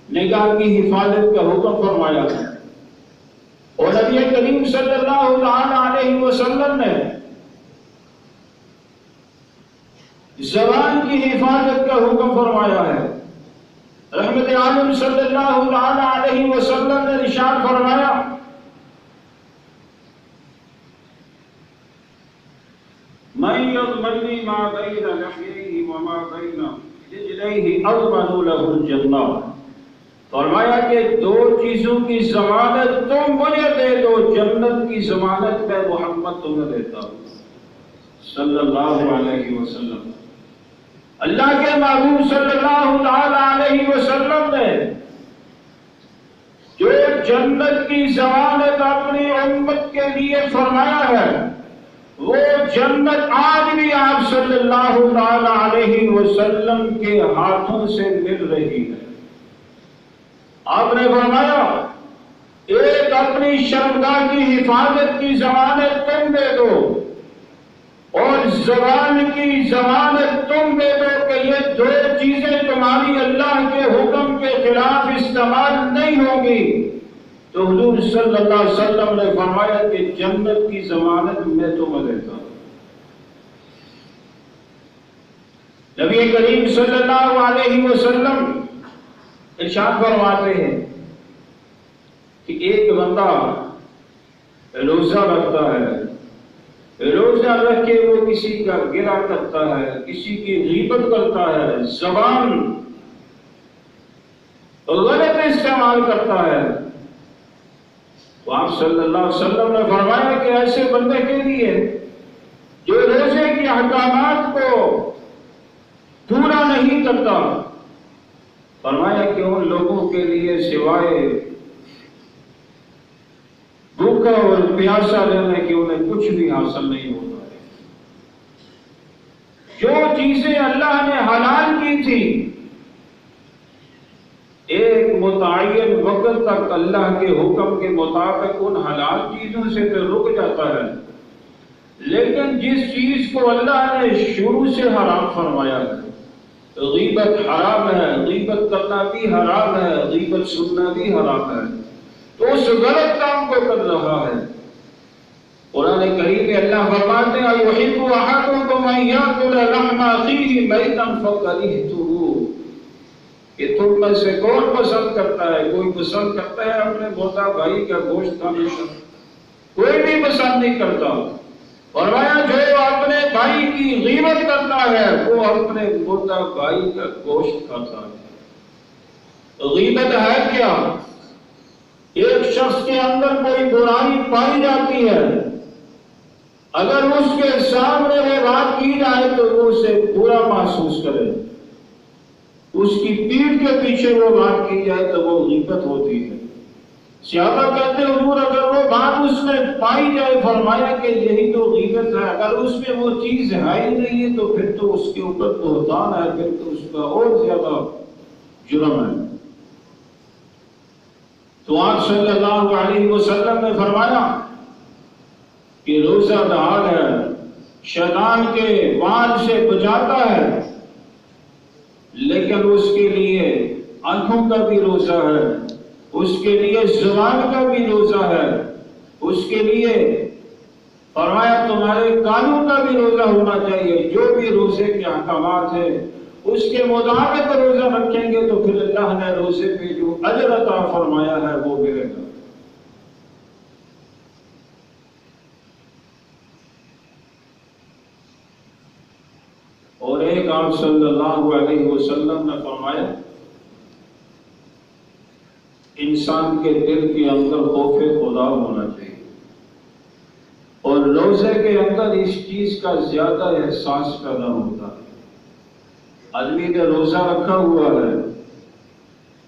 نگاہ کی حفاظت کا حکم فرمایا ہے، اور نبی کریم صلی اللہ تعالی علیہ وسلم نے زبان کی حفاظت کا حکم فرمایا ہے۔ رحمت عالم صلی اللہ تعالی علیہ وسلم نے ارشاد فرمایا من یضمنی ما بین لحییہ وما بین رجلیہ اضمن لہ الجنہ، فرمایا کہ دو چیزوں کی ضمانت تم مجھے دے دو، جنت کی ضمانت میں محمد تمہیں دیتا ہوں صلی اللہ علیہ وسلم۔ اللہ کے محبوب صلی اللہ تعالی علیہ وسلم نے جو جنت کی ضمانت اپنی امت کے لیے فرمایا ہے، وہ جنت آج بھی آپ صلی اللہ تعالی علیہ وسلم کے ہاتھوں سے مل رہی ہے۔ آپ نے فرمایا ایک اپنی شرمگاہ کی حفاظت کی ضمانت تم دے دو، اور زبان کی ضمانت تم دے دو کہ یہ دو چیزیں تمہاری اللہ کے حکم کے خلاف استعمال نہیں ہوں گی، تو حضور صلی اللہ علیہ وسلم نے فرمایا کہ جنت کی ضمانت میں تمہیں دیتا ہوں۔ نبی کریم صلی اللہ علیہ وسلم ارشاد فرماتے ہیں کہ ایک بندہ روزہ رکھتا ہے، روزہ رکھ کے وہ کسی کا گرہ کرتا ہے، کسی کی غیبت کرتا ہے، زبان غلط استعمال کرتا ہے، تو آپ صلی اللہ علیہ وسلم نے فرمایا کہ ایسے بندے کے لیے جو روزے کے احکامات کو پورا نہیں کرتا، فرمایا کہ ان لوگوں کے لیے سوائے بھوکا اور پیاسا رہنے کے انہیں کچھ بھی حاصل نہیں ہوتا ہے۔ جو چیزیں اللہ نے حلال کی تھی ایک متعین وقت تک اللہ کے حکم کے مطابق ان حلال چیزوں سے تو رک جاتا ہے، لیکن جس چیز کو اللہ نے شروع سے حرام فرمایا ہے، غیبت حرام ہے، غیبت کرنا بھی حرام ہے، غیبت سننا بھی حرام ہے، تو اس غلط کام کو کر رہا ہے۔ قرآن کریم میں اللہ فرماتے ہیں یحب احدکم ان یاکل لحم اخیہ میتا فکرہتموہ، کہ تم میں سے کون پسند کرتا ہے، کوئی پسند کرتا ہے اپنے مردہ بھائی کا گوشت کھانا؟ کوئی بھی پسند نہیں کرتا۔ فرمایا جو اپنے بھائی کی غیبت کرتا ہے وہ اپنے مردہ بھائی کا گوشت کھاتا ہے۔ غیبت ہے کیا؟ ایک شخص کے اندر کوئی برائی پائی جاتی ہے، اگر اس کے سامنے وہ بات کی جائے تو وہ اسے برا محسوس کرے، اس کی پیٹھ کے پیچھے وہ بات کی جائے تو وہ غیبت ہوتی ہے۔ صحابہ کہتے ہیں حضور اگر وہ بات اس میں پائی جائے، فرمایا کہ یہی تو غیبت ہے، اگر اس میں وہ چیز ہے ہی نہیں ہے تو پھر تو اس کے اوپر بہتان ہے، پھر تو اس کا اور زیادہ جرم ہے۔ تو آپ صلی اللہ علیہ وسلم نے فرمایا کہ روزہ دار ہے، شیطان کے وار سے بچاتا ہے، لیکن اس کے لیے آنکھوں کا بھی روزہ ہے، اس کے لیے زبان کا بھی روزہ ہے، اس کے لیے فرمایا تمہارے کانوں کا بھی روزہ ہونا چاہیے۔ جو بھی روزے کے احکامات ہیں اس کے مطابق روزہ رکھیں گے تو پھر اللہ نے روزے پہ جو اجر عطا فرمایا ہے وہ ملے گا۔ اور ایک آپ صلی اللہ علیہ وسلم نے فرمایا انسان کے دل کے اندر خوف خدا ہونا چاہیے۔ اور روزے کے اندر اس چیز کا زیادہ احساس پیدا ہوتا ہے۔ آدمی نے روزہ رکھا ہوا ہے،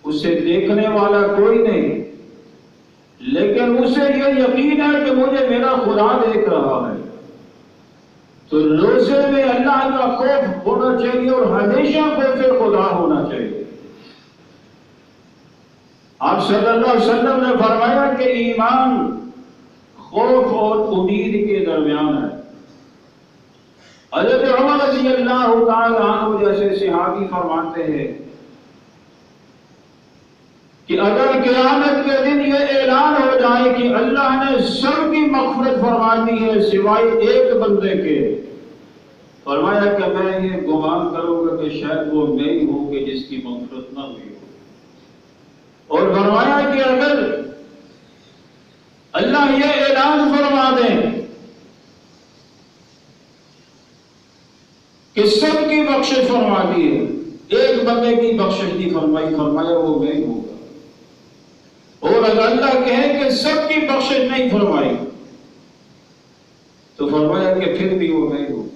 اسے دیکھنے والا کوئی نہیں، لیکن اسے یہ یقین ہے کہ مجھے میرا خدا دیکھ رہا ہے، تو روزے میں اللہ کا خوف ہونا چاہیے اور ہمیشہ خوف خدا ہونا چاہیے۔ آپ صلی اللہ علیہ وسلم نے فرمایا کہ ایمان خوف اور امید کے درمیان ہے۔ حضرت عمر رضی اللہ تعالی عنہ جیسے صحابی فرماتے ہیں کہ اگر قیامت کے دن یہ اعلان ہو جائے کہ اللہ نے سب کی مغفرت فرما دی ہے سوائے ایک بندے کے، فرمایا کہ میں یہ گمان کروں گا کہ شاید وہ میں ہی ہوں کہ جس کی مغفرت نہ ہوئی ہو، اور فرمایا کہ اگر اللہ یہ اعلان فرما دیں کہ سب کی بخشش فرما دی ہے، ایک بندے کی بخشش نہیں فرمائی، فرمایا وہ میں ہی ہوگا، اور اگر اللہ کہے کہ سب کی بخشش نہیں فرمائی تو فرمایا کہ پھر بھی وہ میں ہوں۔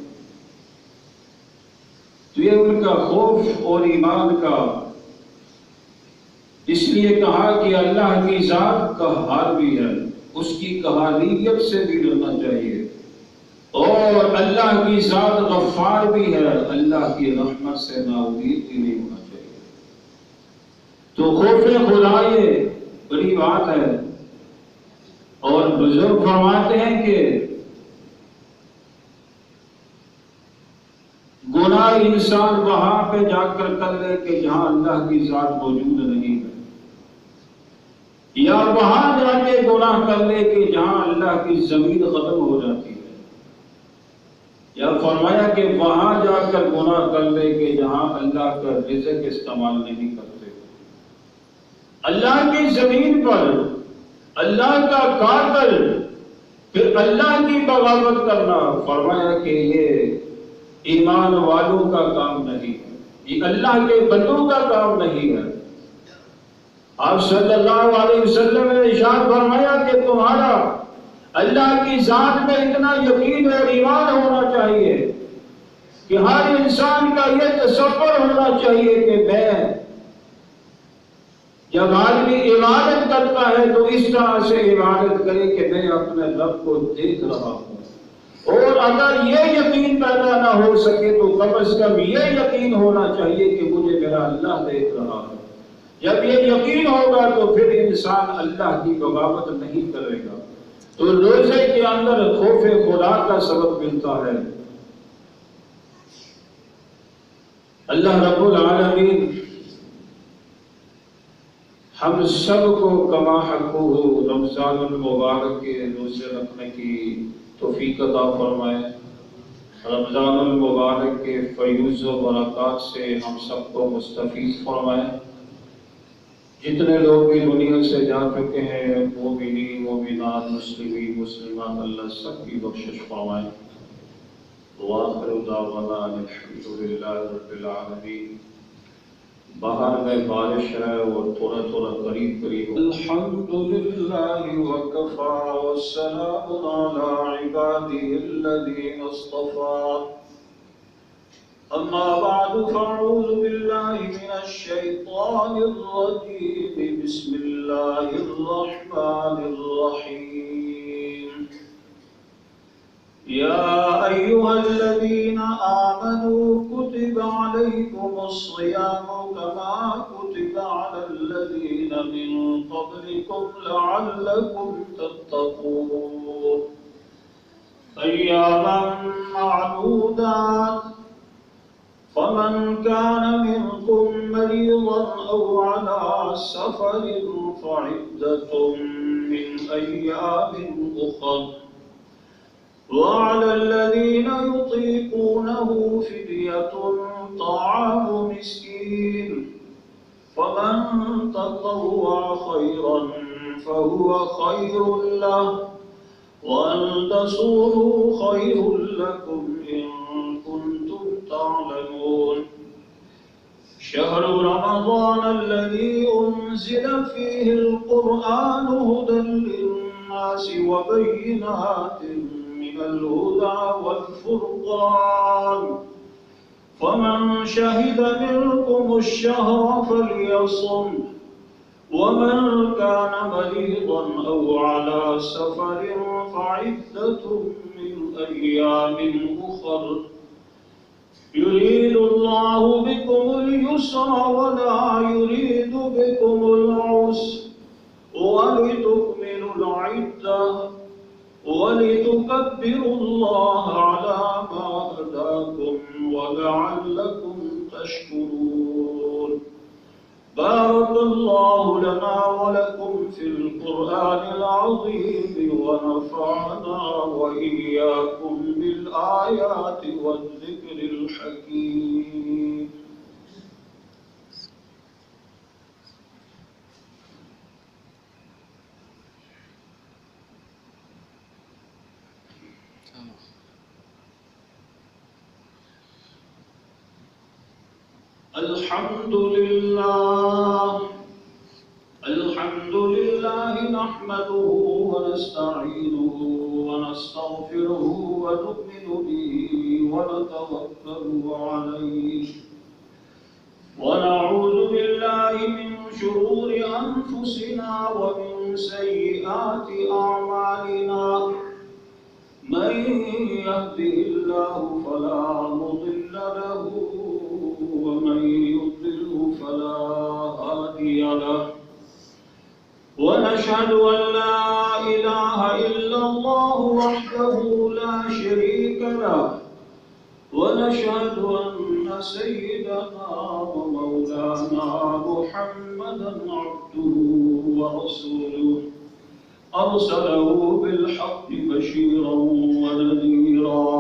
تو یہ ان کا خوف اور ایمان کا اس لیے کہا کہ اللہ کی ذات قہار بھی ہے، اس کی قہاریت سے بھی ڈرنا چاہیے، اور اللہ کی ذات غفار بھی ہے، اللہ کی رحمت سے نا امید بھی نہیں ہونا چاہیے۔ تو خوف خدا یہ بڑی بات ہے، اور بزرگ فرماتے ہیں کہ گناہ انسان وہاں پہ جا کر لے کہ جہاں اللہ کی ذات موجود نہیں ہے، یا وہاں جا کے گناہ کر لے کہ جہاں اللہ کی زمین ختم ہو جاتی ہے، یا فرمایا کہ وہاں جا کر گناہ کر لے کہ جہاں اللہ کا رزق استعمال نہیں کرتے۔ اللہ کی زمین پر اللہ کا قاتل پھر اللہ کی بغاوت کرنا، فرمایا کہ یہ ایمان والوں کا کام نہیں ہے، یہ اللہ کے بندوں کا کام نہیں ہے۔ آپ صلی اللہ علیہ وسلم نے ارشاد فرمایا کہ تمہارا اللہ کی ذات میں اتنا یقین اور ایمان ہونا چاہیے کہ ہر انسان کا یہ تصور ہونا چاہیے کہ میں جب آدمی عبادت کرتا ہے تو اس طرح سے عبادت کرے کہ میں اپنے رب کو دیکھ رہا ہوں، اور اگر یہ یقین پیدا نہ ہو سکے تو کم از کم یہ یقین ہونا چاہیے کہ مجھے میرا اللہ دیکھ رہا ہے۔ جب یہ یقین ہوگا تو پھر انسان اللہ کی بغاوت نہیں کرے گا۔ تو روزے کے اندر خوف خدا کا سبب ملتا ہے۔ اللہ رب العالمین ہم سب کو کما حقہ رمضان المبارک کے روزے رکھنے کی توفیق عطا فرمائے، رمضان المبارک کے فیوز و برکات سے ہم سب کو مستفیض فرمائے۔ جتنے لوگ بھی دنیا سے جا چکے ہیں، مومنین مومنات مسلمین مسلمات، اللہ سب کی بخشش فرمائے۔ وآخر دعوانا الحمدللہ رب العالمین۔ باہر میں بارش ہے اور تھوڑا تھوڑا قریب قریب الحمدللہ وکفا والسلام علی عبادہ الذین اصطفى۔ اما بعد فاعوذ باللہ من الشیطان الرجیم، بسم اللہ الرحمن الرحیم۔ يا أيها الذين آمنوا كتب عليكم الصيام كما كتب على الذين من قبلكم لعلكم تتقون، أياما معدودات، فمن كان منكم مريضا أو على سفر فعدة من أيام أخر، وعلى الذين يطيقونه فدية طعام مسكين، فمن تطوع خيرا فهو خير له، وأن تصوموا خير لكم إن كنتم تعلمون۔ شهر رمضان الذي أنزل فيه القرآن هدى للناس وبينات الهدى والفرقان فمن شهد منكم الشهر فليصم ومن كان مريضا أو على سفر فعدة من أيام أخر يريد الله بكم اليسر ولا يريد بكم العسر ولتكملوا العدة ولتكبروا الله على ما هداكم ولعلكم تشكرون. بارك الله لنا ولكم في القرآن العظيم ونفعنا وإياكم بالآيات والذكر الحكيم. الحمد لله نحمده ونستعينه ونستغفره ونؤمن به ونتوكل عليه ونعوذ بالله من شرور أنفسنا ومن سيئات أعمالنا من يهده الله فلا مضل له ومن يضلل فلا هادي له ونشهد أن لا إله إلا الله وحده لا شريك له ونشهد أن سيدنا ومولانا محمدا عبده ورسوله أرسله بالحق بشيرا ونذيرا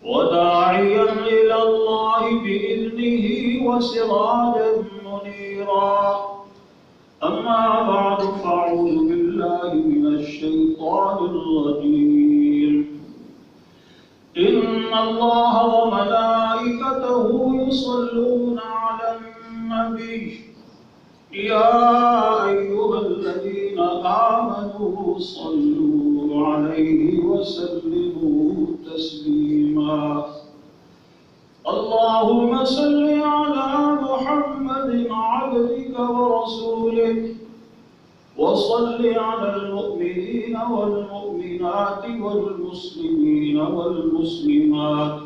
وداعيا إلى الله بإذنه وسراجا منيرا. أما بعد فأعوذ بالله من الشيطان الرجيم. إن الله وملائكته يصلون على النبي يا أيها الذين آمنوا صلوا عليه وسلموا تسليما. اللهم صل على محمد عبدك ورسولك وصل على المؤمنين والمؤمنات والمسلمين والمسلمات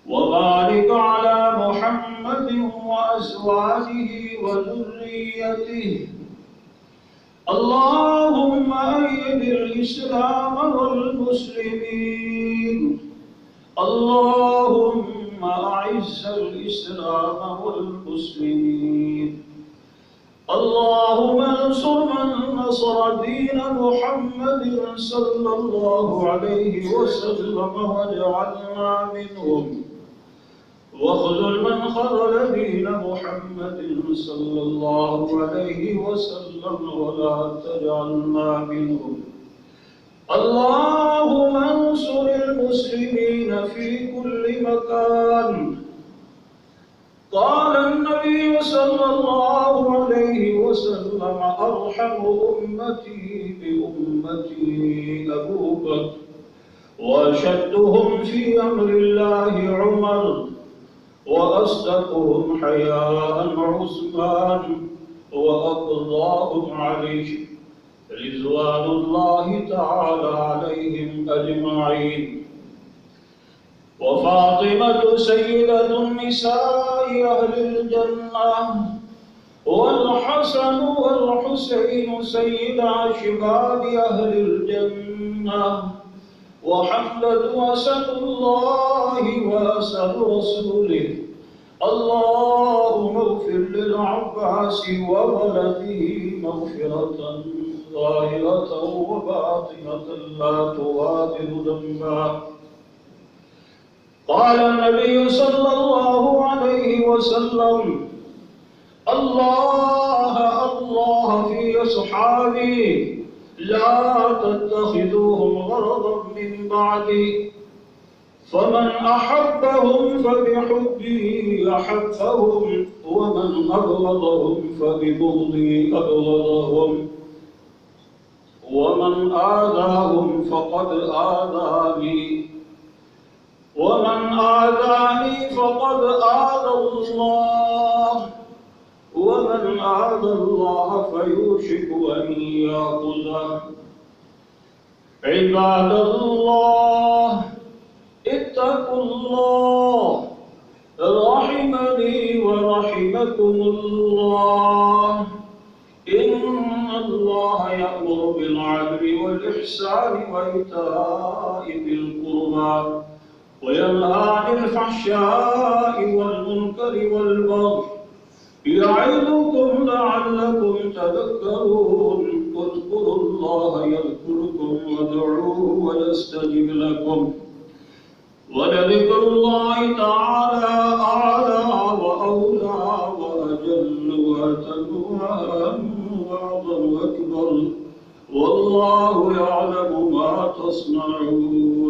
وبارك على محمد وأزواجه وذريته. اللهم أيد الإسلام والمسلمين. اللهم أعز الإسلام والمسلمين. اللهم انصر من نصر دين محمد صلى الله عليه وسلم واجعلنا منهم واخذل من خذل دين محمد صلى الله عليه وسلم ولا تجعلنا منهم. اللهم انصر المسلمين في كل مكان. قال النبي صلى الله عليه وسلم أرحم أمتي بأمتي أبو بكر وأشدهم في أمر الله عمر وأصدقهم حياء عثمان وأقضاهم عليه رضوان الله تعالى عليهم أجمعين. وفاطمة سيدة النساء أهل الجنة والحسن والحسين سيدا شباب أهل الجنة وحملة أسد الله وأسد رسوله. اللهم اغفر للعباس وولده مغفرة ظاهرة وباطنة لا تغادر ذنبا. قال النبي صلى الله عليه وسلم الله الله في أصحابي لا تتخذوهم غرضا من بعدي فمن أحبهم فبحبي أحبهم ومن أبغضهم فببغضي أبغضهم. ومن آذاهم فقد آذاني ومن آذاني فقد آذى الله ومن آذى الله فيوشك أن يأخذه. عباد الله اتقوا الله رحمني ورحمكم الله. إن الله يأمر بالعدل والإحسان وإيتاء ذي القربى وينهى عن الفحشاء والمنكر والبغي يعظكم لعلكم تذكرون. اذكروا الله يذكركم وادعوه ويستجب لكم ولذكر الله تعالى أعلى وأولى وأجل وأتم وأهم وأعظم وأكبر والله يعلم ما تصنعون.